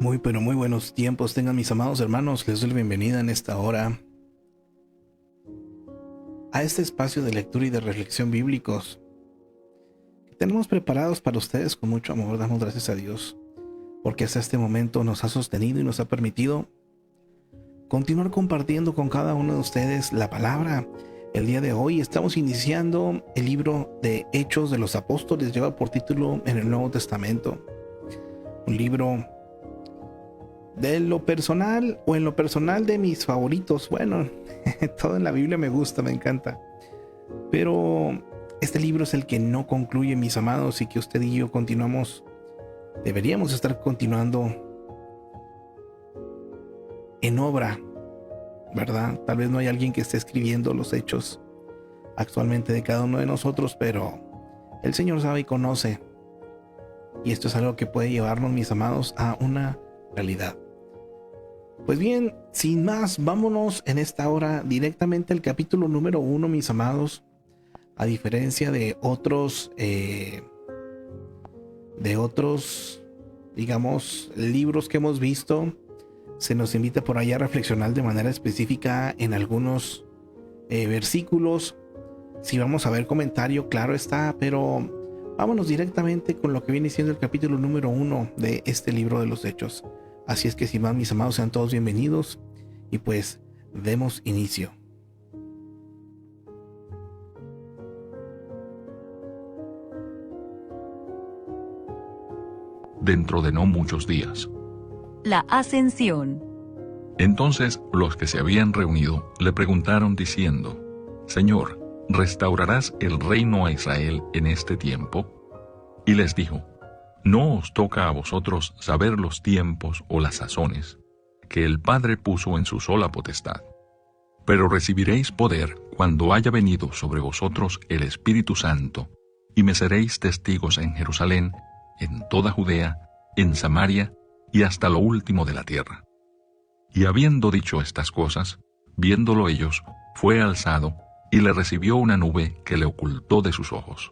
Muy, pero muy buenos tiempos tengan mis amados hermanos. Les doy la bienvenida en esta hora a este espacio de lectura y de reflexión bíblicos que tenemos preparados para ustedes con mucho amor. Damos gracias a Dios porque hasta este momento nos ha sostenido y nos ha permitido continuar compartiendo con cada uno de ustedes la palabra. El día de hoy estamos iniciando el libro de Hechos de los Apóstoles. Lleva por título en el Nuevo Testamento. Un libro de lo personal o en lo personal de mis favoritos. Bueno, todo en la Biblia me gusta, me encanta. Pero este libro es el que no concluye, mis amados, y que usted y yo deberíamos estar continuando en obra, ¿verdad? Tal vez no hay alguien que esté escribiendo los hechos actualmente de cada uno de nosotros, pero el Señor sabe y conoce. Y esto es algo que puede llevarnos, mis amados, a una realidad. Pues bien, sin más, vámonos en esta hora directamente al capítulo número 1, mis amados. A diferencia de otros, digamos, libros que hemos visto, se nos invita por ahí a reflexionar de manera específica en algunos versículos. Si vamos a ver comentario, claro está, pero vámonos directamente con lo que viene siendo el capítulo número 1 de este libro de los Hechos. Así es que sin más, mis amados, sean todos bienvenidos y pues demos inicio. Dentro de no muchos días. La Ascensión. Entonces los que se habían reunido le preguntaron diciendo: Señor, ¿restaurarás el reino a Israel en este tiempo? Y les dijo: No os toca a vosotros saber los tiempos o las sazones que el Padre puso en su sola potestad. Pero recibiréis poder cuando haya venido sobre vosotros el Espíritu Santo, y me seréis testigos en Jerusalén, en toda Judea, en Samaria y hasta lo último de la tierra. Y habiendo dicho estas cosas, viéndolo ellos, fue alzado, y le recibió una nube que le ocultó de sus ojos.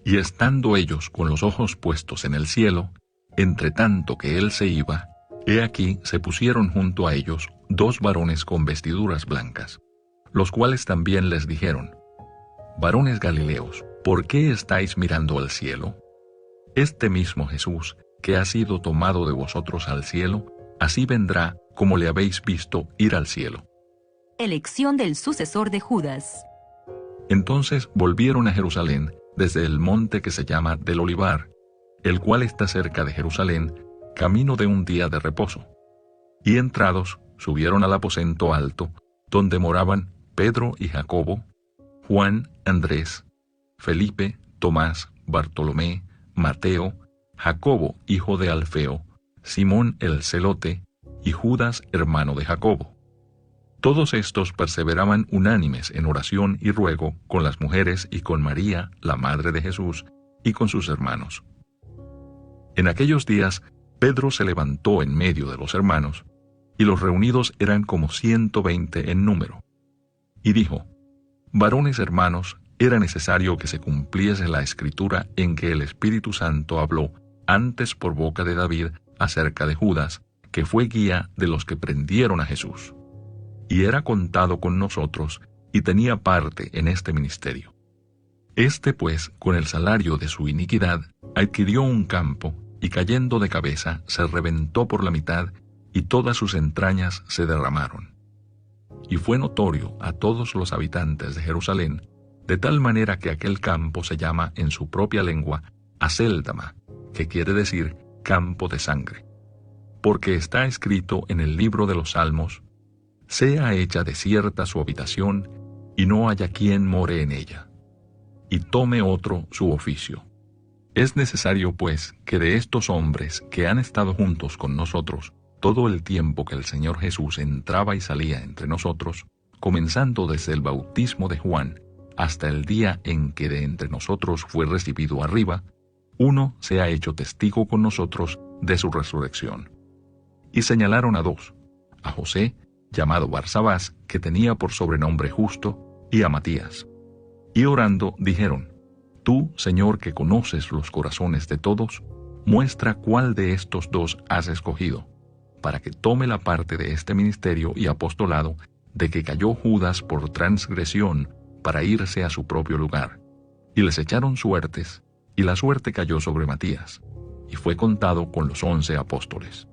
Y estando ellos con los ojos puestos en el cielo, entre tanto que él se iba, he aquí se pusieron junto a ellos 2 varones con vestiduras blancas, los cuales también les dijeron: Varones Galileos, ¿por qué estáis mirando al cielo? Este mismo Jesús, que ha sido tomado de vosotros al cielo, así vendrá como le habéis visto ir al cielo. Elección del sucesor de Judas. Entonces volvieron a Jerusalén desde el monte que se llama del Olivar, el cual está cerca de Jerusalén, camino de un día de reposo. Y entrados, subieron al aposento alto, donde moraban Pedro y Jacobo, Juan, Andrés, Felipe, Tomás, Bartolomé, Mateo, Jacobo, hijo de Alfeo, Simón el celote, y Judas, hermano de Jacobo. Todos estos perseveraban unánimes en oración y ruego con las mujeres y con María, la madre de Jesús, y con sus hermanos. En aquellos días, Pedro se levantó en medio de los hermanos, y los reunidos eran como 120 en número, y dijo: Varones hermanos, era necesario que se cumpliese la escritura en que el Espíritu Santo habló antes por boca de David acerca de Judas, que fue guía de los que prendieron a Jesús. Y era contado con nosotros, y tenía parte en este ministerio. Este, pues, con el salario de su iniquidad, adquirió un campo, y cayendo de cabeza, se reventó por la mitad, y todas sus entrañas se derramaron. Y fue notorio a todos los habitantes de Jerusalén, de tal manera que aquel campo se llama en su propia lengua Acéldama, que quiere decir campo de sangre. Porque está escrito en el libro de los Salmos: Sea hecha desierta su habitación, y no haya quien more en ella, y tome otro su oficio. Es necesario, pues, que de estos hombres que han estado juntos con nosotros todo el tiempo que el Señor Jesús entraba y salía entre nosotros, comenzando desde el bautismo de Juan hasta el día en que de entre nosotros fue recibido arriba, uno se ha hecho testigo con nosotros de su resurrección. Y señalaron a 2, a José, llamado Barsabás, que tenía por sobrenombre Justo, y a Matías. Y orando dijeron: Tú, Señor, que conoces los corazones de todos, muestra cuál de estos 2 has escogido, para que tome la parte de este ministerio y apostolado de que cayó Judas por transgresión para irse a su propio lugar. Y les echaron suertes, y la suerte cayó sobre Matías, y fue contado con los 11 apóstoles.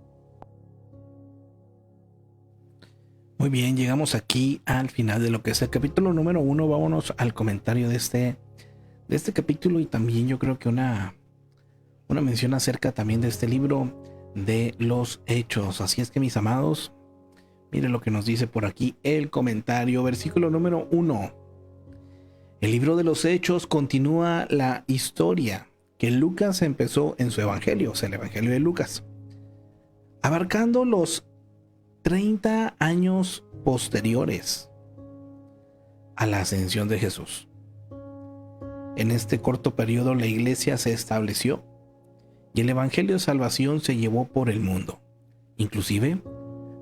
Muy bien, llegamos aquí al final de lo que es el capítulo número 1. Vámonos al comentario de este capítulo, y también yo creo que una mención acerca también de este libro de los Hechos. Así es que, mis amados, miren lo que nos dice por aquí el comentario, versículo número 1. El libro de los Hechos continúa la historia que Lucas empezó en su evangelio, o sea, el evangelio de Lucas, abarcando los 30 años posteriores a la ascensión de Jesús. En este corto periodo la iglesia se estableció y el evangelio de salvación se llevó por el mundo, inclusive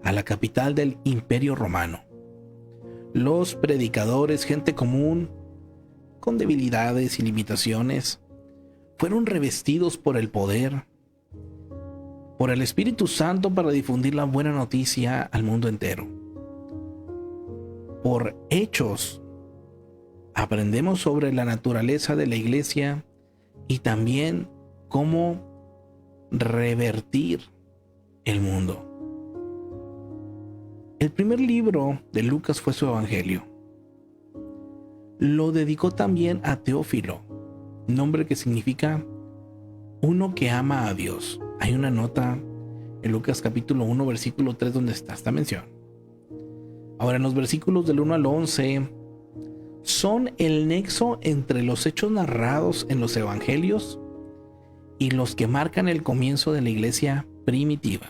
a la capital del Imperio Romano. Los predicadores, gente común, con debilidades y limitaciones, fueron revestidos por el poder, por el Espíritu Santo, para difundir la buena noticia al mundo entero. Por Hechos aprendemos sobre la naturaleza de la iglesia y también cómo revertir el mundo. El primer libro de Lucas fue su evangelio. Lo dedicó también a Teófilo, nombre que significa uno que ama a Dios. Hay una nota en Lucas capítulo 1, versículo 3, donde está esta mención. Ahora, en los versículos del 1 al 11 son el nexo entre los hechos narrados en los evangelios y los que marcan el comienzo de la iglesia primitiva.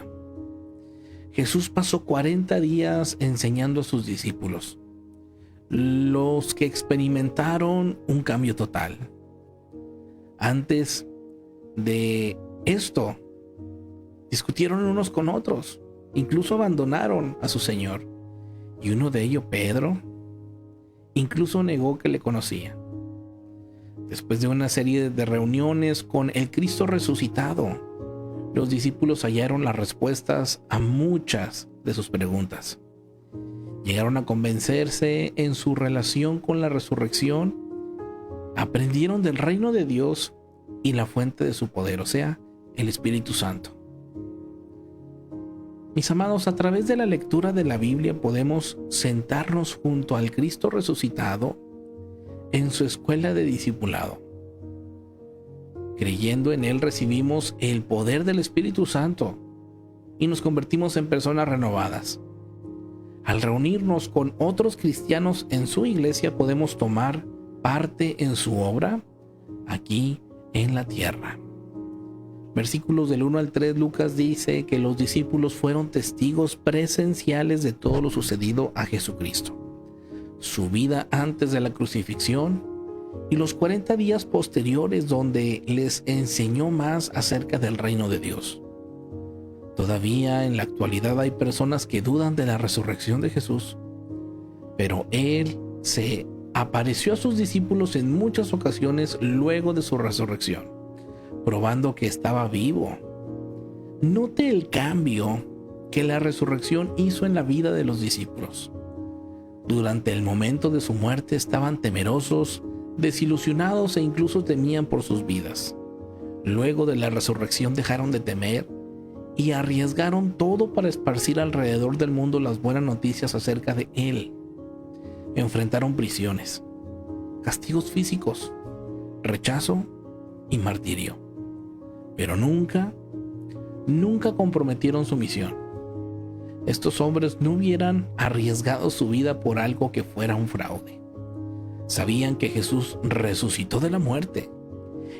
Jesús pasó 40 días enseñando a sus discípulos, los que experimentaron un cambio total. Antes de esto, discutieron unos con otros, incluso abandonaron a su Señor, y uno de ellos, Pedro, incluso negó que le conocía. Después de una serie de reuniones con el Cristo resucitado, los discípulos hallaron las respuestas a muchas de sus preguntas. Llegaron a convencerse en su relación con la resurrección, aprendieron del reino de Dios y la fuente de su poder, o sea, el Espíritu Santo. Mis amados, a través de la lectura de la Biblia podemos sentarnos junto al Cristo resucitado en su escuela de discipulado. Creyendo en Él recibimos el poder del Espíritu Santo y nos convertimos en personas renovadas. Al reunirnos con otros cristianos en su iglesia podemos tomar parte en su obra aquí en la tierra. Versículos del 1 al 3, Lucas dice que los discípulos fueron testigos presenciales de todo lo sucedido a Jesucristo, su vida antes de la crucifixión y los 40 días posteriores, donde les enseñó más acerca del reino de Dios. Todavía en la actualidad hay personas que dudan de la resurrección de Jesús, pero Él se apareció a sus discípulos en muchas ocasiones luego de su resurrección, probando que estaba vivo. Note el cambio que la resurrección hizo en la vida de los discípulos. Durante el momento de su muerte estaban temerosos, desilusionados e incluso temían por sus vidas. Luego de la resurrección dejaron de temer y arriesgaron todo para esparcir alrededor del mundo las buenas noticias acerca de Él. Enfrentaron prisiones, castigos físicos, rechazo y martirio. Pero nunca comprometieron su misión. Estos hombres no hubieran arriesgado su vida por algo que fuera un fraude. Sabían que Jesús resucitó de la muerte,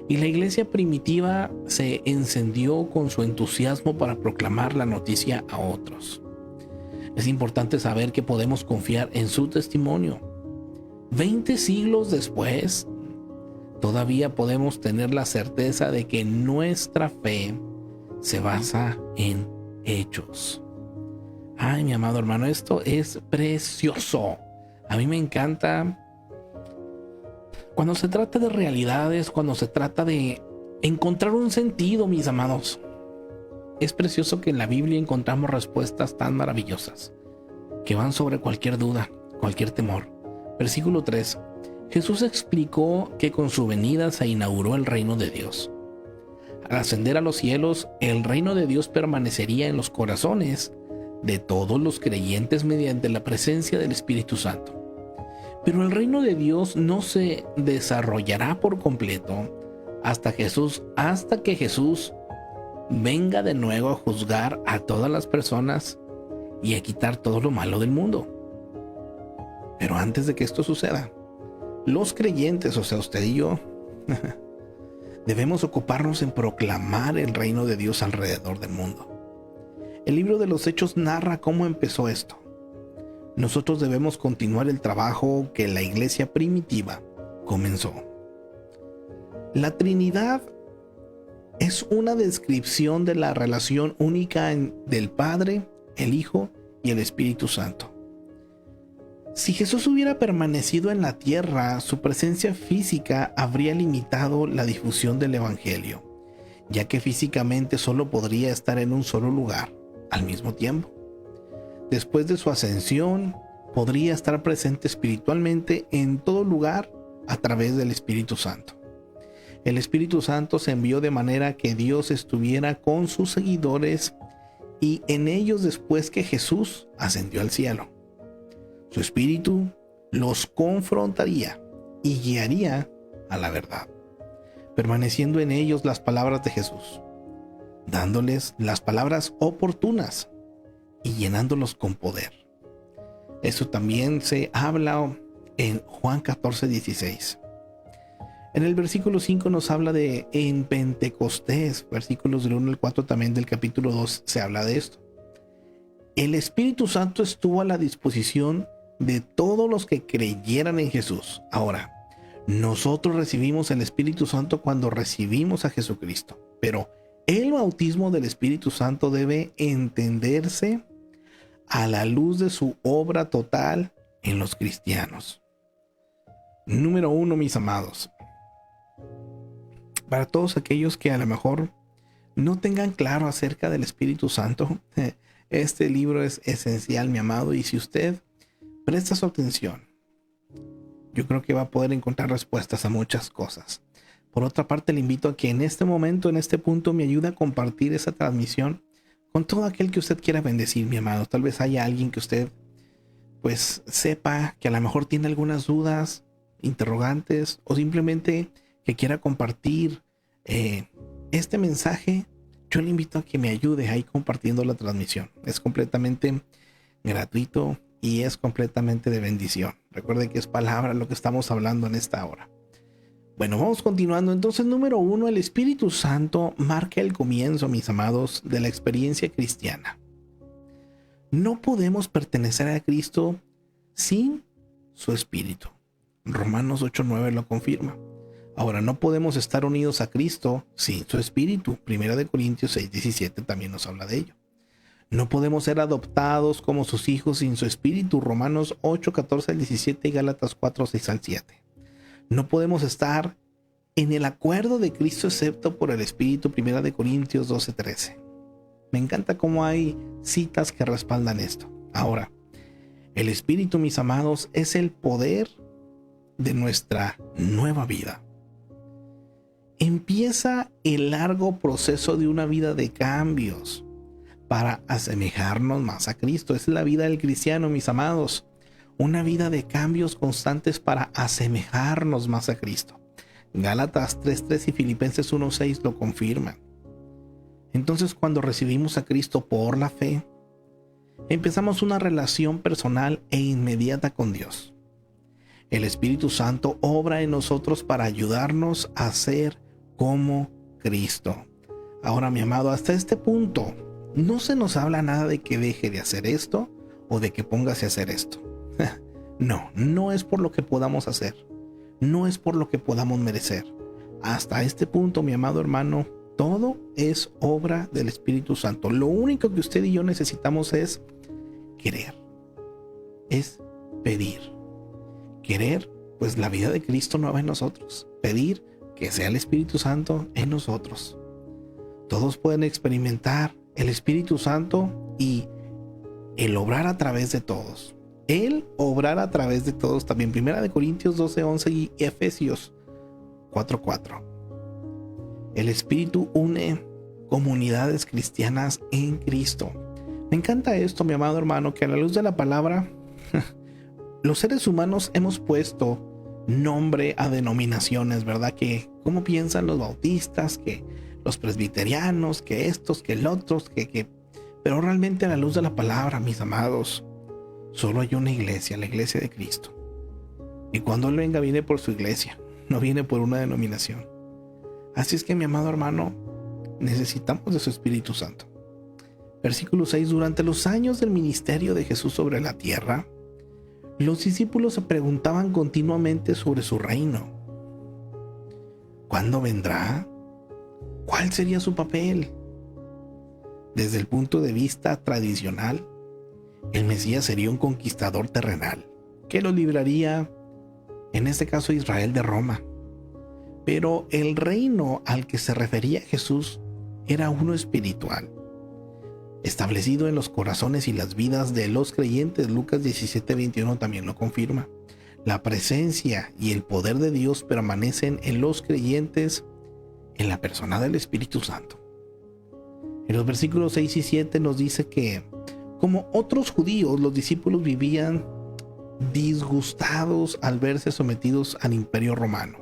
y la iglesia primitiva se encendió con su entusiasmo para proclamar la noticia a otros. Es importante saber que podemos confiar en su testimonio. 20 siglos después, todavía podemos tener la certeza de que nuestra fe se basa en hechos. Ay, mi amado hermano, esto es precioso. A mí me encanta cuando se trata de realidades, cuando se trata de encontrar un sentido, mis amados. Es precioso que en la Biblia encontramos respuestas tan maravillosas, que van sobre cualquier duda, cualquier temor. Versículo 3. Jesús explicó que con su venida se inauguró el reino de Dios. Al ascender a los cielos, el reino de Dios permanecería en los corazones de todos los creyentes mediante la presencia del Espíritu Santo. Pero el reino de Dios no se desarrollará por completo hasta que Jesús venga de nuevo a juzgar a todas las personas y a quitar todo lo malo del mundo. Pero antes de que esto suceda, los creyentes, o sea, usted y yo, debemos ocuparnos en proclamar el reino de Dios alrededor del mundo. El libro de los Hechos narra cómo empezó esto. Nosotros debemos continuar el trabajo que la iglesia primitiva comenzó. La Trinidad es una descripción de la relación única del Padre, el Hijo y el Espíritu Santo. Si Jesús hubiera permanecido en la tierra, su presencia física habría limitado la difusión del Evangelio, ya que físicamente solo podría estar en un solo lugar al mismo tiempo. Después de su ascensión, podría estar presente espiritualmente en todo lugar a través del Espíritu Santo. El Espíritu Santo se envió de manera que Dios estuviera con sus seguidores y en ellos después que Jesús ascendió al cielo. Su Espíritu los confrontaría y guiaría a la verdad, permaneciendo en ellos las palabras de Jesús, dándoles las palabras oportunas y llenándolos con poder. Eso también se habla en Juan 14:16. En el versículo 5 nos habla de en Pentecostés, versículos del 1 al 4 también del capítulo 2 se habla de esto. El Espíritu Santo estuvo a la disposición de todos los que creyeran en Jesús. Ahora, nosotros recibimos el Espíritu Santo cuando recibimos a Jesucristo, pero el bautismo del Espíritu Santo debe entenderse a la luz de su obra total en los cristianos. Número 1, mis amados. Para todos aquellos que a lo mejor no tengan claro acerca del Espíritu Santo, este libro es esencial, mi amado, y si usted presta su atención, yo creo que va a poder encontrar respuestas a muchas cosas. Por otra parte, le invito a que en este momento, en este punto, me ayude a compartir esa transmisión con todo aquel que usted quiera bendecir, mi amado. Tal vez haya alguien que usted pues sepa que a lo mejor tiene algunas dudas, interrogantes, o simplemente que quiera compartir este mensaje. Yo le invito a que me ayude ahí compartiendo la transmisión. Es completamente gratuito y es completamente de bendición. Recuerde que es palabra lo que estamos hablando en esta hora. Bueno, vamos continuando. Entonces, número 1, el Espíritu Santo marca el comienzo, mis amados, de la experiencia cristiana. No podemos pertenecer a Cristo sin su Espíritu. Romanos 8:9 lo confirma. Ahora, no podemos estar unidos a Cristo sin su Espíritu. 1 Corintios 6:17 también nos habla de ello. No podemos ser adoptados como sus hijos sin su Espíritu. Romanos 8:14-17 y Gálatas 4:6-7. No podemos estar en el acuerdo de Cristo excepto por el Espíritu. 1 Corintios 12:13. Me encanta cómo hay citas que respaldan esto. Ahora, el Espíritu, mis amados, es el poder de nuestra nueva vida. Empieza el largo proceso de una vida de cambios para asemejarnos más a Cristo. Esa es la vida del cristiano, mis amados. Una vida de cambios constantes para asemejarnos más a Cristo. Gálatas 3:3 y Filipenses 1:6 lo confirman. Entonces, cuando recibimos a Cristo por la fe, empezamos una relación personal e inmediata con Dios. El Espíritu Santo obra en nosotros para ayudarnos a ser como Cristo. Ahora, mi amado, hasta este punto no se nos habla nada de que deje de hacer esto o de que póngase a hacer esto. No es por lo que podamos hacer, no es por lo que podamos merecer. Hasta este punto, mi amado hermano, todo es obra del Espíritu Santo. Lo único que usted y yo necesitamos es querer, es pedir. Querer, pues la vida de Cristo no va en nosotros. Pedir que sea el Espíritu Santo en nosotros. Todos pueden experimentar el Espíritu Santo y el obrar a través de todos. El obrar a través de todos también. 1 Corintios 12:11 y Efesios 4:4. El Espíritu une comunidades cristianas en Cristo. Me encanta esto, mi amado hermano, que a la luz de la palabra, los seres humanos hemos puesto nombre a denominaciones, ¿verdad? Que cómo piensan los bautistas, que los presbiterianos, que estos, que el otros, pero realmente a la luz de la palabra, mis amados, solo hay una iglesia, la iglesia de Cristo. Y cuando Él venga, viene por su iglesia, no viene por una denominación. Así es que, mi amado hermano, necesitamos de su Espíritu Santo. Versículo 6. Durante los años del ministerio de Jesús sobre la tierra, los discípulos se preguntaban continuamente sobre su reino. ¿Cuándo vendrá? ¿Cuál sería su papel? Desde el punto de vista tradicional, el Mesías sería un conquistador terrenal que lo libraría, en este caso, Israel de Roma. Pero el reino al que se refería Jesús era uno espiritual, establecido en los corazones y las vidas de los creyentes. Lucas 17:21 también lo confirma. La presencia y el poder de Dios permanecen en los creyentes en la persona del Espíritu Santo. En los versículos 6 y 7 nos dice que, como otros judíos, los discípulos vivían disgustados al verse sometidos al imperio romano.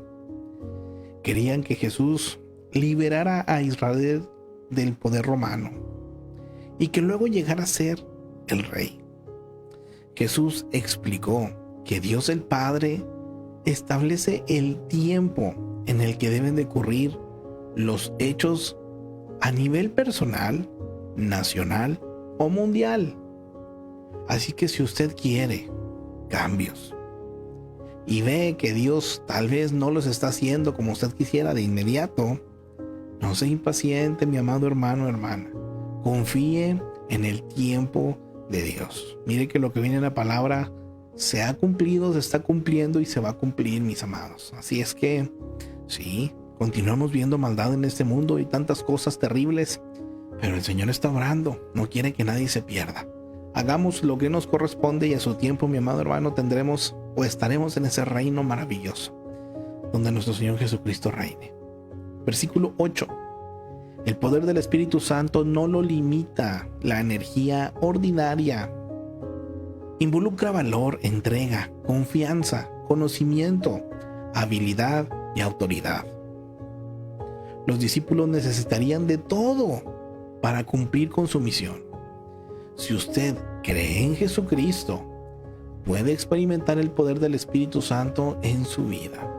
Querían que Jesús liberara a Israel del poder romano y que luego llegara a ser el rey. Jesús explicó que Dios el Padre establece el tiempo en el que deben de ocurrir los hechos a nivel personal, nacional o mundial. Así que si usted quiere cambios y ve que Dios tal vez no los está haciendo como usted quisiera de inmediato, no sea impaciente, mi amado hermano o hermana. Confíe en el tiempo de Dios. Mire que lo que viene en la palabra se ha cumplido, se está cumpliendo y se va a cumplir, mis amados. Así es que sí, continuamos viendo maldad en este mundo y tantas cosas terribles, pero el Señor está obrando, no quiere que nadie se pierda. Hagamos lo que nos corresponde y a su tiempo, mi amado hermano, tendremos o estaremos en ese reino maravilloso donde nuestro Señor Jesucristo reine. Versículo 8. El poder del Espíritu Santo no lo limita la energía ordinaria. Involucra valor, entrega, confianza, conocimiento, habilidad y autoridad. Los discípulos necesitarían de todo para cumplir con su misión. Si usted cree en Jesucristo, puede experimentar el poder del Espíritu Santo en su vida.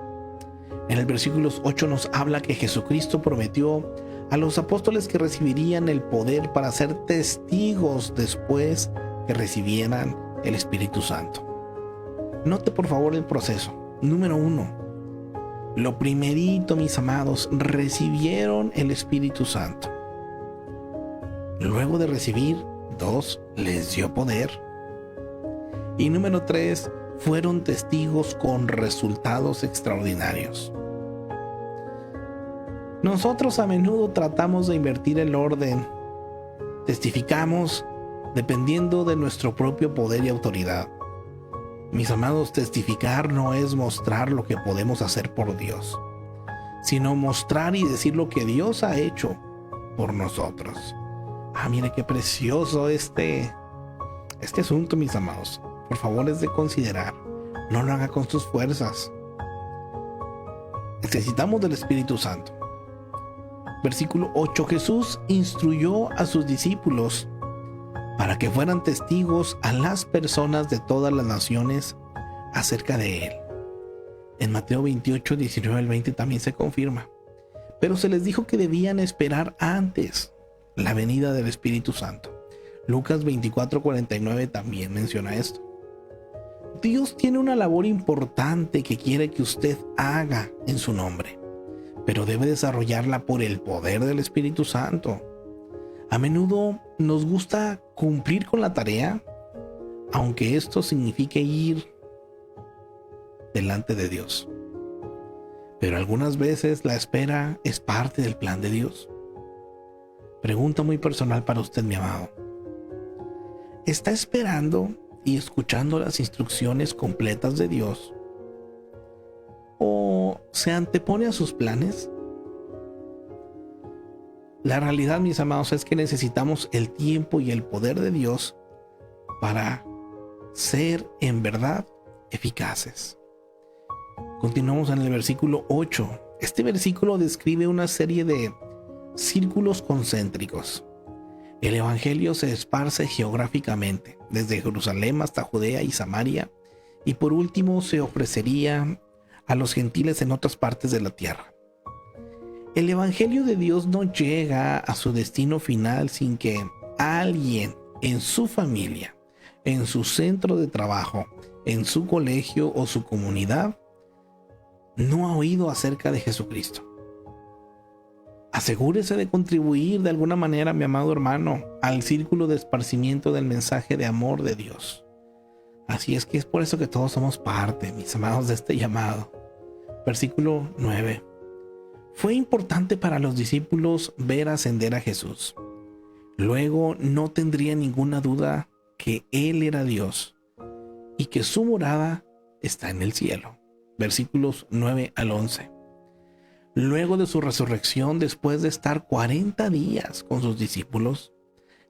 En el versículo 8 nos habla que Jesucristo prometió a los apóstoles que recibirían el poder para ser testigos después que recibieran el Espíritu Santo. Note por favor el proceso. Número 1. Lo primerito, mis amados, recibieron el Espíritu Santo. Luego de recibir, 2, les dio poder. Y número 3, fueron testigos con resultados extraordinarios. Nosotros a menudo tratamos de invertir el orden. Testificamos dependiendo de nuestro propio poder y autoridad. Mis amados, testificar no es mostrar lo que podemos hacer por Dios, sino mostrar y decir lo que Dios ha hecho por nosotros. Mire qué precioso este asunto, mis amados. Por favor, es de considerar. No lo haga con sus fuerzas. Necesitamos del Espíritu Santo. Versículo 8. Jesús instruyó a sus discípulos para que fueran testigos a las personas de todas las naciones acerca de Él. En Mateo 28, 19 al 20 también se confirma. Pero se les dijo que debían esperar antes la venida del Espíritu Santo. Lucas 24, 49 también menciona esto. Dios tiene una labor importante que quiere que usted haga en su nombre, pero debe desarrollarla por el poder del Espíritu Santo. A menudo nos gusta cumplir con la tarea, aunque esto signifique ir delante de Dios. Pero algunas veces la espera es parte del plan de Dios. Pregunta muy personal para usted, mi amado. ¿Está esperando y escuchando las instrucciones completas de Dios? ¿O se antepone a sus planes? La realidad, mis amados, es que necesitamos el tiempo y el poder de Dios para ser en verdad eficaces. Continuamos en el versículo 8. Este versículo describe una serie de círculos concéntricos. El evangelio se esparce geográficamente, desde Jerusalén hasta Judea y Samaria, y por último se ofrecería a los gentiles en otras partes de la tierra. El evangelio de Dios no llega a su destino final sin que alguien en su familia, en su centro de trabajo, en su colegio o su comunidad, no ha oído acerca de Jesucristo. Asegúrese de contribuir de alguna manera, mi amado hermano, al círculo de esparcimiento del mensaje de amor de Dios. Así es que es por eso que todos somos parte, mis amados, de este llamado. Versículo 9. Fue importante para los discípulos ver ascender a Jesús. Luego no tendría ninguna duda que Él era Dios y que su morada está en el cielo. Versículos 9 al 11. Luego de su resurrección, después de estar 40 días con sus discípulos,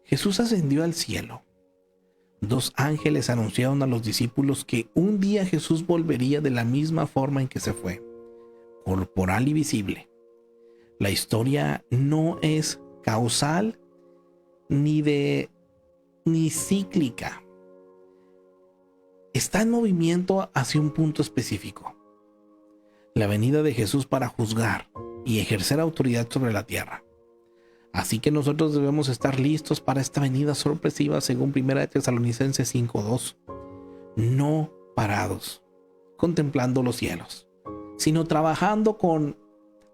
Jesús ascendió al cielo. 2 ángeles anunciaron a los discípulos que un día Jesús volvería de la misma forma en que se fue, corporal y visible. La historia no es causal ni cíclica. Está en movimiento hacia un punto específico: la venida de Jesús para juzgar y ejercer autoridad sobre la tierra. Así que nosotros debemos estar listos para esta venida sorpresiva, según 1 Tesalonicenses 5:2. No parados, contemplando los cielos, sino trabajando con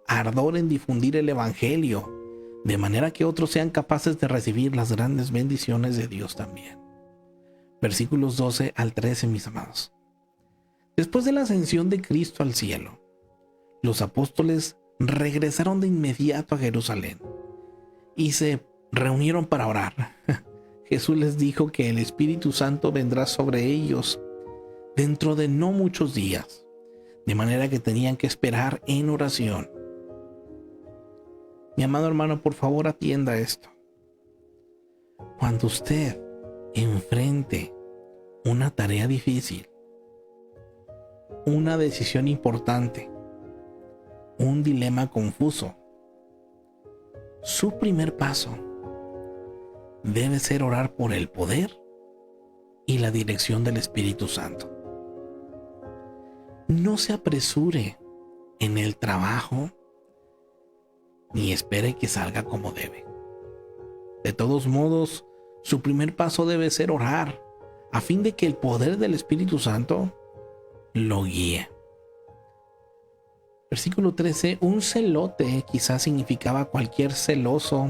ardor en difundir el evangelio, de manera que otros sean capaces de recibir las grandes bendiciones de Dios también. Versículos 12 al 13, mis amados. Después de la ascensión de Cristo al cielo, los apóstoles regresaron de inmediato a Jerusalén y se reunieron para orar. Jesús les dijo que el Espíritu Santo vendrá sobre ellos dentro de no muchos días, de manera que tenían que esperar en oración. Mi amado hermano, por favor, atienda esto. Cuando usted enfrente una tarea difícil, una decisión importante, un dilema confuso, su primer paso debe ser orar por el poder y la dirección del Espíritu Santo. No se apresure en el trabajo ni espere que salga como debe. De todos modos, su primer paso debe ser orar a fin de que el poder del Espíritu Santo lo guíe. Versículo 13. Un celote quizás significaba cualquier celoso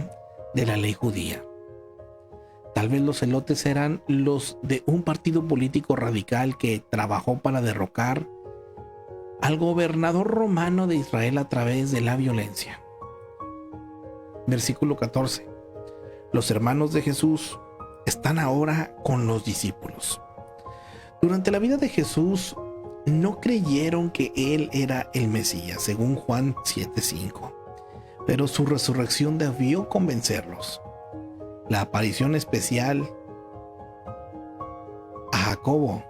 de la ley judía. Tal vez los celotes eran los de un partido político radical que trabajó para derrocar al gobernador romano de Israel a través de la violencia. Versículo 14. Los hermanos de Jesús están ahora con los discípulos. Durante la vida de Jesús, no creyeron que Él era el Mesías, según Juan 7:5. Pero su resurrección debió convencerlos. La aparición especial a Jacobo,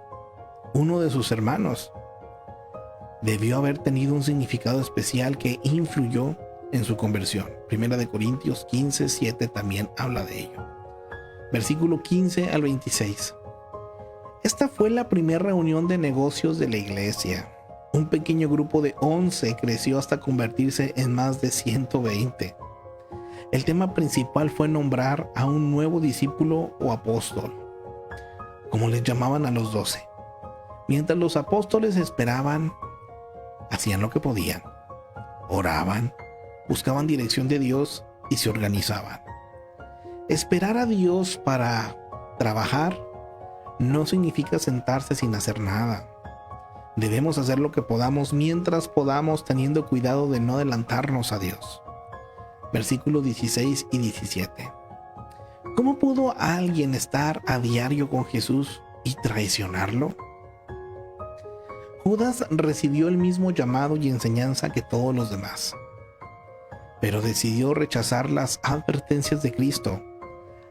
uno de sus hermanos, debió haber tenido un significado especial que influyó en su conversión. 1 Corintios 15:7 también habla de ello. Versículo 15 al 26. Esta fue la primera reunión de negocios de la iglesia. Un pequeño grupo de 11 creció hasta convertirse en más de 120. El tema principal fue nombrar a un nuevo discípulo o apóstol, como les llamaban a los 12. Mientras los apóstoles esperaban, hacían lo que podían, oraban, buscaban dirección de Dios y se organizaban. Esperar a Dios para trabajar no significa sentarse sin hacer nada. Debemos hacer lo que podamos mientras podamos, teniendo cuidado de no adelantarnos a Dios. versículos 16 y 17. ¿Cómo pudo alguien estar a diario con Jesús y traicionarlo? Judas recibió el mismo llamado y enseñanza que todos los demás, pero decidió rechazar las advertencias de Cristo,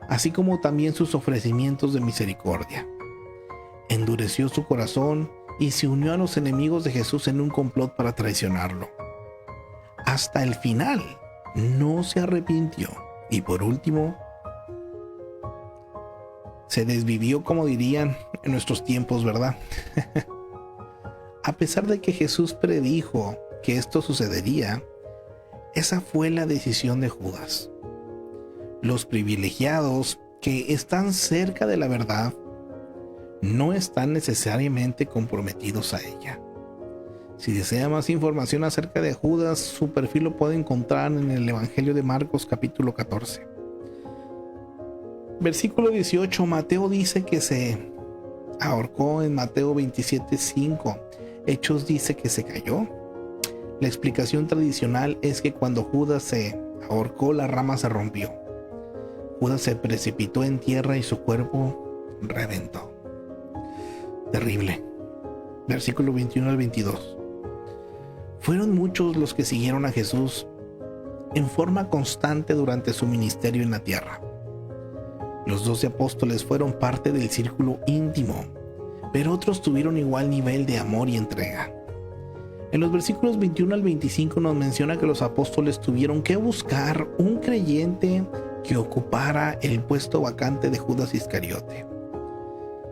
así como también sus ofrecimientos de misericordia. Endureció su corazón y se unió a los enemigos de Jesús en un complot para traicionarlo. Hasta el final no se arrepintió y por último se desvivió, como dirían en nuestros tiempos, ¿verdad? A pesar de que Jesús predijo que esto sucedería, esa fue la decisión de Judas. Los privilegiados que están cerca de la verdad no están necesariamente comprometidos a ella. Si desea más información acerca de Judas, su perfil lo puede encontrar en el Evangelio de Marcos capítulo 14. Versículo 18, Mateo dice que se ahorcó en Mateo 27:5. Hechos dice que se cayó. La explicación tradicional es que cuando Judas se ahorcó, la rama se rompió. Judas se precipitó en tierra y su cuerpo reventó. Terrible. Versículo 21 al 22. Fueron muchos los que siguieron a Jesús en forma constante durante su ministerio en la tierra. Los 12 apóstoles fueron parte del círculo íntimo, pero otros tuvieron igual nivel de amor y entrega. En los versículos 21 al 25 nos menciona que los apóstoles tuvieron que buscar un creyente que ocupara el puesto vacante de Judas Iscariote.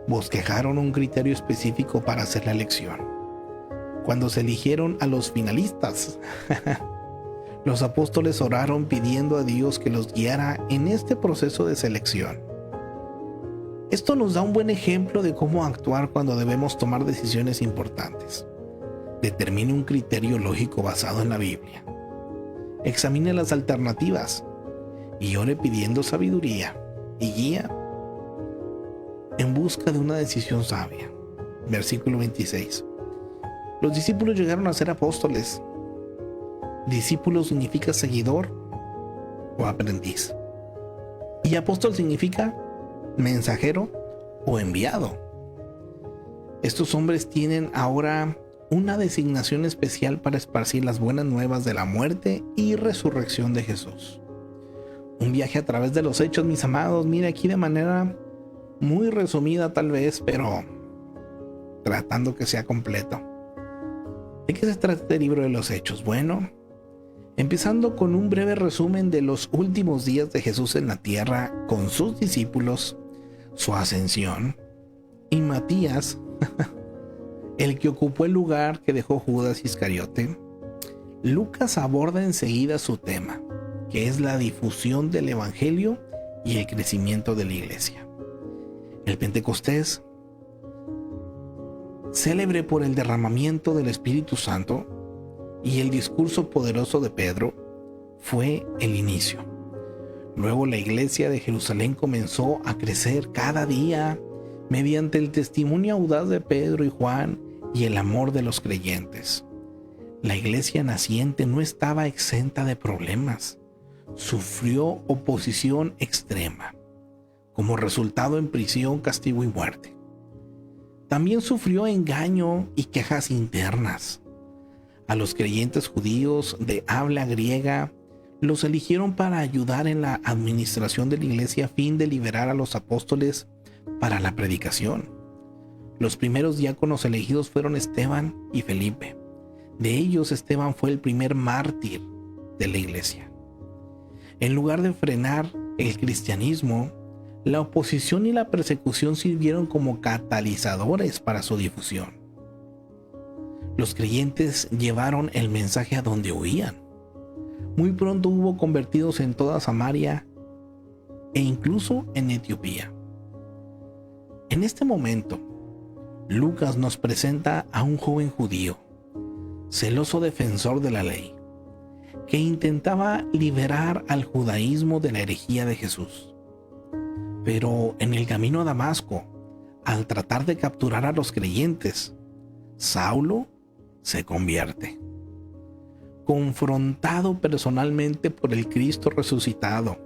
Bosquejaron un criterio específico para hacer la elección. Cuando se eligieron a los finalistas, los apóstoles oraron pidiendo a Dios que los guiara en este proceso de selección. Esto nos da un buen ejemplo de cómo actuar cuando debemos tomar decisiones importantes. Determine un criterio lógico basado en la Biblia. Examine las alternativas y ore pidiendo sabiduría y guía en busca de una decisión sabia. Versículo 26. Los discípulos llegaron a ser apóstoles. Discípulo significa seguidor o aprendiz. Y apóstol significa mensajero o enviado. Estos hombres tienen ahora una designación especial para esparcir las buenas nuevas de la muerte y resurrección de Jesús. Un viaje a través de los hechos, mis amados. Mira aquí de manera muy resumida tal vez, pero tratando que sea completo. ¿De qué se trata este libro de los hechos? Bueno, empezando con un breve resumen de los últimos días de Jesús en la tierra con sus discípulos, su ascensión, y Matías, el que ocupó el lugar que dejó Judas Iscariote. Lucas aborda enseguida su tema, que es la difusión del evangelio y el crecimiento de la iglesia. El Pentecostés, célebre por el derramamiento del Espíritu Santo y el discurso poderoso de Pedro, fue el inicio. Luego la iglesia de Jerusalén comenzó a crecer cada día mediante el testimonio audaz de Pedro y Juan y el amor de los creyentes. La iglesia naciente no estaba exenta de problemas. Sufrió oposición extrema. Como resultado, en prisión, castigo y muerte. También sufrió engaño y quejas internas. A los creyentes judíos de habla griega los eligieron para ayudar en la administración de la iglesia a fin de liberar a los apóstoles para la predicación. Los primeros diáconos elegidos fueron Esteban y Felipe. De ellos, Esteban fue el primer mártir de la iglesia. En lugar de frenar el cristianismo, la oposición y la persecución sirvieron como catalizadores para su difusión. Los creyentes llevaron el mensaje a donde huían. Muy pronto hubo convertidos en toda Samaria e incluso en Etiopía. En este momento, Lucas nos presenta a un joven judío, celoso defensor de la ley, que intentaba liberar al judaísmo de la herejía de Jesús. Pero en el camino a Damasco, al tratar de capturar a los creyentes, Saulo se convierte. confrontado personalmente por el Cristo resucitado,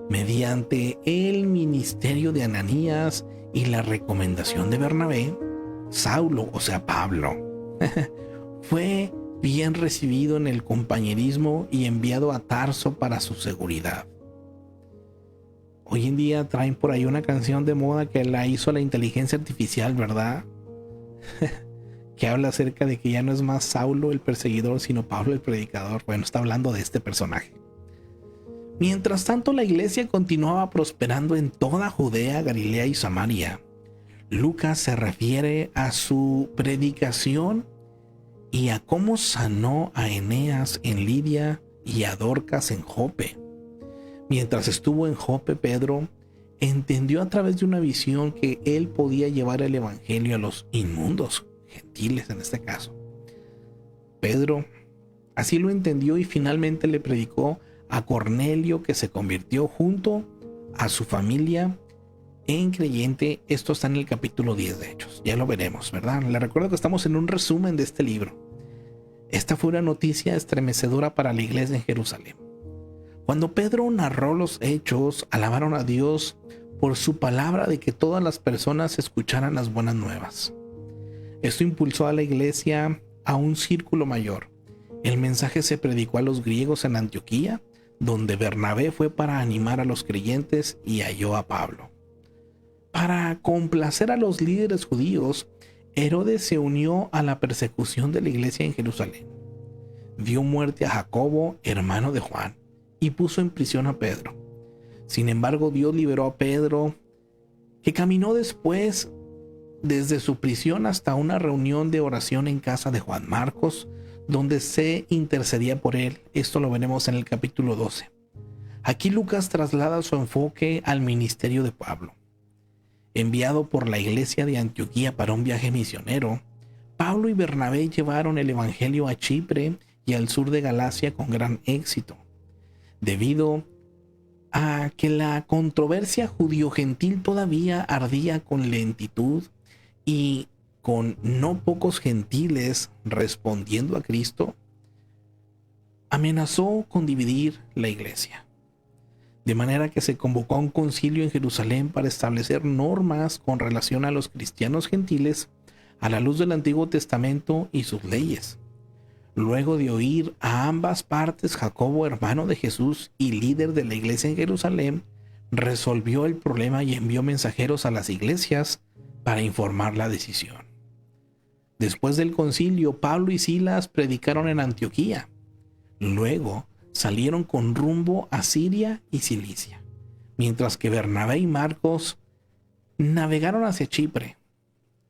mediante el ministerio de Ananías y la recomendación de Bernabé, Saulo, o sea Pablo, fue bien recibido en el compañerismo y enviado a Tarso para su seguridad. Hoy en día traen por ahí una canción de moda que la hizo la inteligencia artificial, ¿verdad? Que habla acerca de que ya no es más Saulo el perseguidor, sino Pablo el predicador. Bueno, está hablando de este personaje. Mientras tanto, la iglesia continuaba prosperando en toda Judea, Galilea y Samaria. Lucas se refiere a su predicación y a cómo sanó a Eneas en Lidia y a Dorcas en Jope. Mientras estuvo en Jope, Pedro entendió a través de una visión que él podía llevar el evangelio a los inmundos, gentiles en este caso. Pedro así lo entendió y finalmente le predicó a Cornelio, que se convirtió junto a su familia en creyente. Esto está en el capítulo 10 de Hechos. Ya lo veremos, ¿verdad? Le recuerdo que estamos en un resumen de este libro. Esta fue una noticia estremecedora para la iglesia en Jerusalén. Cuando Pedro narró los hechos, alabaron a Dios por su palabra de que todas las personas escucharan las buenas nuevas. Esto impulsó a la iglesia a un círculo mayor. El mensaje se predicó a los griegos en Antioquía, donde Bernabé fue para animar a los creyentes y halló a Pablo. Para complacer a los líderes judíos, Herodes se unió a la persecución de la iglesia en Jerusalén. Dio muerte a Jacobo, hermano de Juan, y puso en prisión a Pedro. Sin embargo, Dios liberó a Pedro, que caminó después desde su prisión hasta una reunión de oración en casa de Juan Marcos, donde se intercedía por él. Esto lo veremos en el capítulo 12. Aquí Lucas traslada su enfoque al ministerio de Pablo. Enviado por la iglesia de Antioquía para un viaje misionero, Pablo y Bernabé llevaron el evangelio a Chipre y al sur de Galacia con gran éxito. Debido a que la controversia judío-gentil todavía ardía con lentitud y con no pocos gentiles respondiendo a Cristo, amenazó con dividir la iglesia. De manera que se convocó a un concilio en Jerusalén para establecer normas con relación a los cristianos gentiles a la luz del Antiguo Testamento y sus leyes. Luego de oír a ambas partes, Jacobo, hermano de Jesús y líder de la iglesia en Jerusalén, resolvió el problema y envió mensajeros a las iglesias para informar la decisión. Después del concilio, Pablo y Silas predicaron en Antioquía. Luego salieron con rumbo a Siria y Cilicia, mientras que Bernabé y Marcos navegaron hacia Chipre.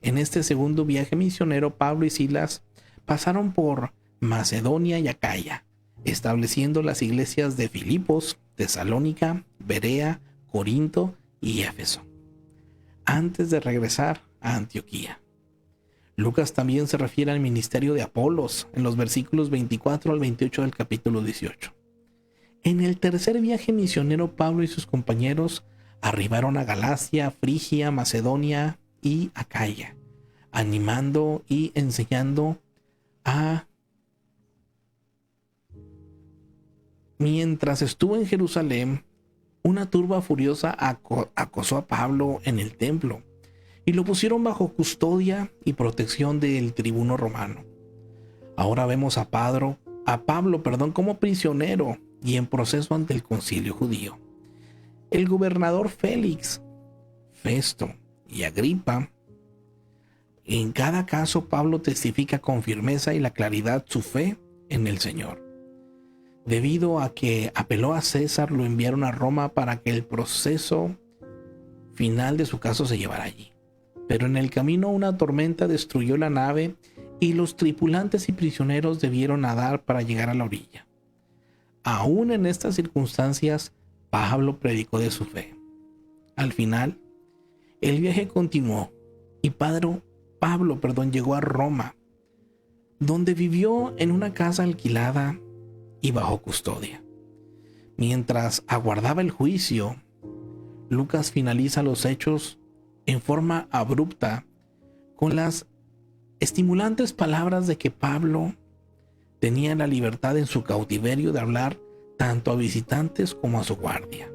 En este segundo viaje misionero, Pablo y Silas pasaron por Macedonia y Acaya, estableciendo las iglesias de Filipos, Tesalónica, Berea, Corinto y Éfeso, antes de regresar a Antioquía. Lucas también se refiere al ministerio de Apolos en los versículos 24 al 28 del capítulo 18. En el tercer viaje misionero, Pablo y sus compañeros arribaron a Galacia, Frigia, Macedonia y Acaya, animando y enseñando a... Mientras estuvo en Jerusalén, una turba furiosa acosó a Pablo en el templo y lo pusieron bajo custodia y protección del tribuno romano. Ahora vemos a Pablo, como prisionero y en proceso ante el concilio judío. El gobernador Félix, Festo y Agripa. En cada caso, Pablo testifica con firmeza y la claridad su fe en el Señor. Debido a que apeló a César, lo enviaron a Roma para que el proceso final de su caso se llevara allí. Pero en el camino una tormenta destruyó la nave y los tripulantes y prisioneros debieron nadar para llegar a la orilla. Aún en estas circunstancias, Pablo predicó de su fe. Al final, el viaje continuó y Pablo llegó a Roma, donde vivió en una casa alquilada y bajo custodia. Mientras aguardaba el juicio, Lucas finaliza los hechos en forma abrupta con las estimulantes palabras de que Pablo tenía la libertad en su cautiverio de hablar tanto a visitantes como a su guardia,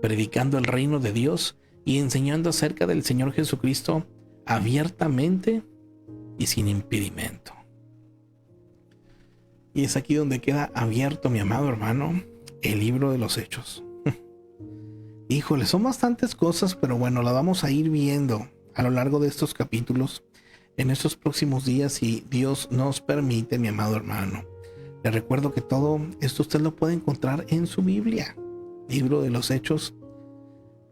predicando el reino de Dios y enseñando acerca del Señor Jesucristo abiertamente y sin impedimento. Y es aquí donde queda abierto, mi amado hermano, el libro de los Hechos. Híjole, son bastantes cosas, pero bueno, las vamos a ir viendo a lo largo de estos capítulos, en estos próximos días, si Dios nos permite, mi amado hermano. Le recuerdo que todo esto usted lo puede encontrar en su Biblia, libro de los Hechos,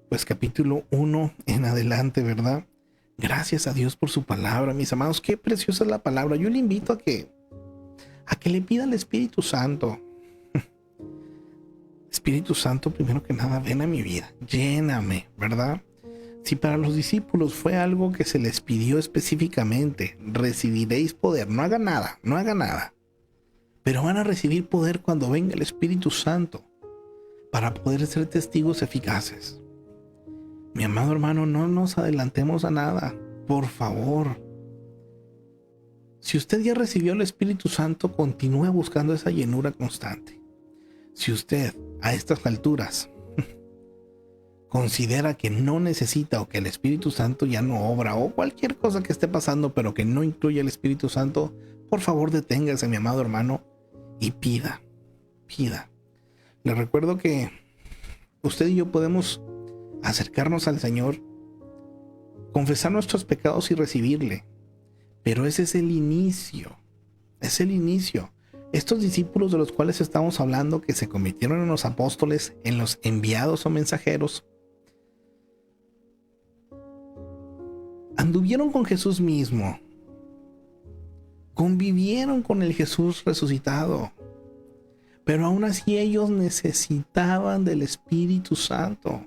pues capítulo 1 en adelante, ¿verdad? Gracias a Dios por su palabra, mis amados. Qué preciosa es la palabra. Yo le invito a que le pida al Espíritu Santo. Espíritu Santo, primero que nada, ven a mi vida, lléname, ¿verdad? Si para los discípulos fue algo que se les pidió específicamente, recibiréis poder. No haga nada, pero van a recibir poder cuando venga el Espíritu Santo para poder ser testigos eficaces. Mi amado hermano, no nos adelantemos a nada, por favor. Si usted ya recibió el Espíritu Santo, continúe buscando esa llenura constante. Si usted, a estas alturas, considera que no necesita o que el Espíritu Santo ya no obra o cualquier cosa que esté pasando pero que no incluye el Espíritu Santo, por favor deténgase, mi amado hermano, y pida. Le recuerdo que usted y yo podemos acercarnos al Señor, confesar nuestros pecados y recibirle, pero ese es el inicio. Estos discípulos de los cuales estamos hablando, que se convirtieron en los apóstoles, en los enviados o mensajeros, anduvieron con Jesús mismo, convivieron con el Jesús resucitado, pero aún así ellos necesitaban del Espíritu Santo.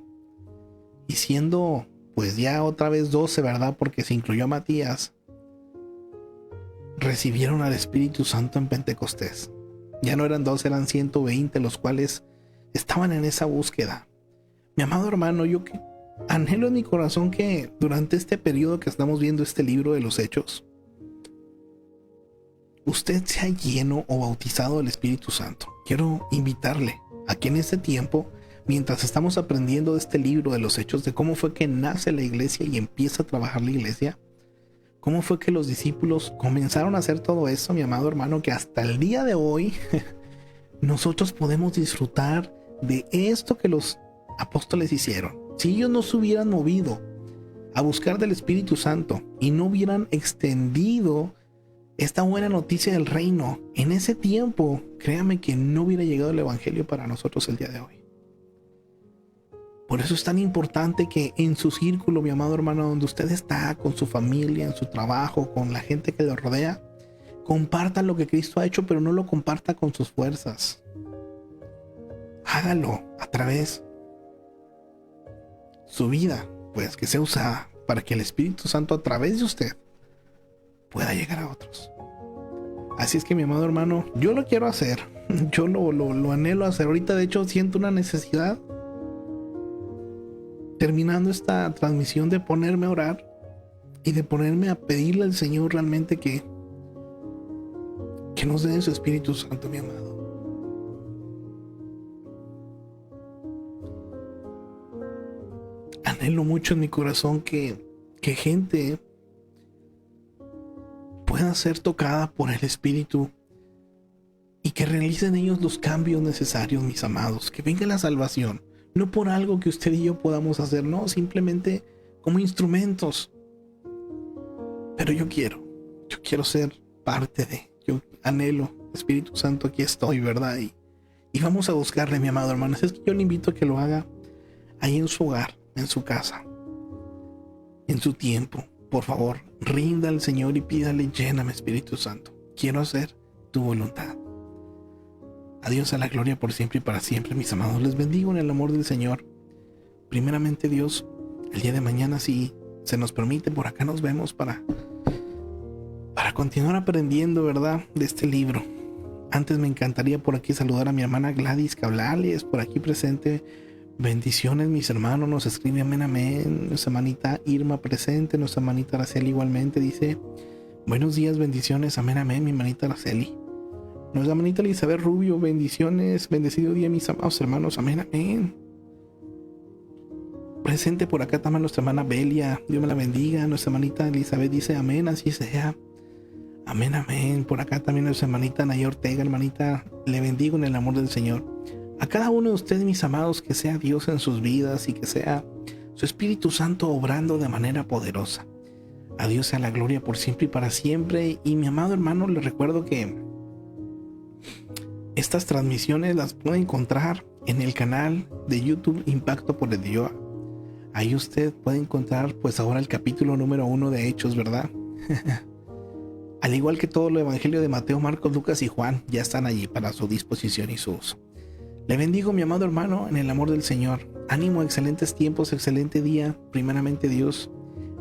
Y siendo pues ya otra vez 12, ¿verdad? Porque se incluyó a Matías, recibieron al Espíritu Santo en Pentecostés. Ya no eran 12, eran 120 los cuales estaban en esa búsqueda. Mi amado hermano, yo que anhelo en mi corazón que durante este periodo que estamos viendo este libro de los Hechos, usted sea lleno o bautizado del Espíritu Santo. Quiero invitarle a que en este tiempo, mientras estamos aprendiendo de este libro de los Hechos, de cómo fue que nace la iglesia y empieza a trabajar la iglesia, cómo fue que los discípulos comenzaron a hacer todo eso, mi amado hermano, que hasta el día de hoy nosotros podemos disfrutar de esto que los apóstoles hicieron. Si ellos no se hubieran movido a buscar del Espíritu Santo y no hubieran extendido esta buena noticia del reino en ese tiempo, créame que no hubiera llegado el evangelio para nosotros el día de hoy. Por eso es tan importante que en su círculo, mi amado hermano, donde usted está, con su familia, en su trabajo, con la gente que lo rodea, comparta lo que Cristo ha hecho, pero no lo comparta con sus fuerzas. Hágalo a través su vida, pues que sea usada para que el Espíritu Santo a través de usted pueda llegar a otros. Así es que, mi amado hermano, yo lo quiero hacer, yo lo anhelo hacer. Ahorita de hecho siento una necesidad, terminando esta transmisión, de ponerme a orar y de ponerme a pedirle al Señor realmente que nos dé su Espíritu Santo, mi amado. Anhelo mucho en mi corazón que gente pueda ser tocada por el Espíritu y que realicen ellos los cambios necesarios, mis amados, que venga la salvación, no por algo que usted y yo podamos hacer, no, simplemente como instrumentos. Pero yo quiero ser parte yo anhelo, Espíritu Santo, aquí estoy, ¿verdad? Y vamos a buscarle, mi amado hermano. Es que yo le invito a que lo haga ahí en su hogar, en su casa, en su tiempo. Por favor, rinda al Señor y pídale: lléname, Espíritu Santo, quiero hacer tu voluntad. A Dios a la gloria por siempre y para siempre, mis amados. Les bendigo en el amor del Señor. Primeramente, Dios, el día de mañana, si se nos permite, por acá nos vemos para continuar aprendiendo, ¿verdad?, de este libro. Antes me encantaría por aquí saludar a mi hermana Gladys Cablales, por aquí presente. Bendiciones, mis hermanos, nos escribe amén, amén. Nuestra hermanita Irma presente, nuestra hermanita Araceli igualmente dice: buenos días, bendiciones, amén, amén, mi hermanita Araceli. Nuestra hermanita Elizabeth Rubio, bendiciones, bendecido día mis amados hermanos, amén, amén. Presente por acá también nuestra hermana Belia, Dios me la bendiga. Nuestra hermanita Elizabeth dice amén, así sea. Amén, amén. Por acá también nuestra hermanita Naya Ortega, hermanita, le bendigo en el amor del Señor. A cada uno de ustedes, mis amados, que sea Dios en sus vidas y que sea su Espíritu Santo obrando de manera poderosa. A Dios sea la gloria por siempre y para siempre. Y mi amado hermano, le recuerdo que estas transmisiones las puede encontrar en el canal de YouTube Impacto por el Día. Ahí usted puede encontrar pues ahora el capítulo número 1 de Hechos, ¿verdad? Al igual que todo el Evangelio de Mateo, Marcos, Lucas y Juan, ya están allí para su disposición y su uso. Le bendigo, mi amado hermano, en el amor del Señor. Ánimo, excelentes tiempos, excelente día. Primeramente Dios,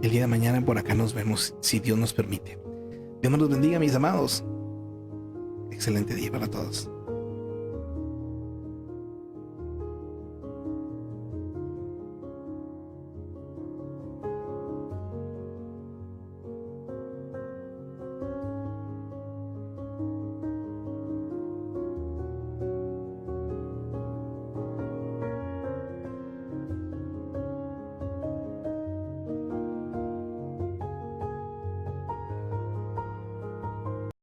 el día de mañana por acá nos vemos, si Dios nos permite. Dios nos los bendiga, mis amados. Excelente día para todos.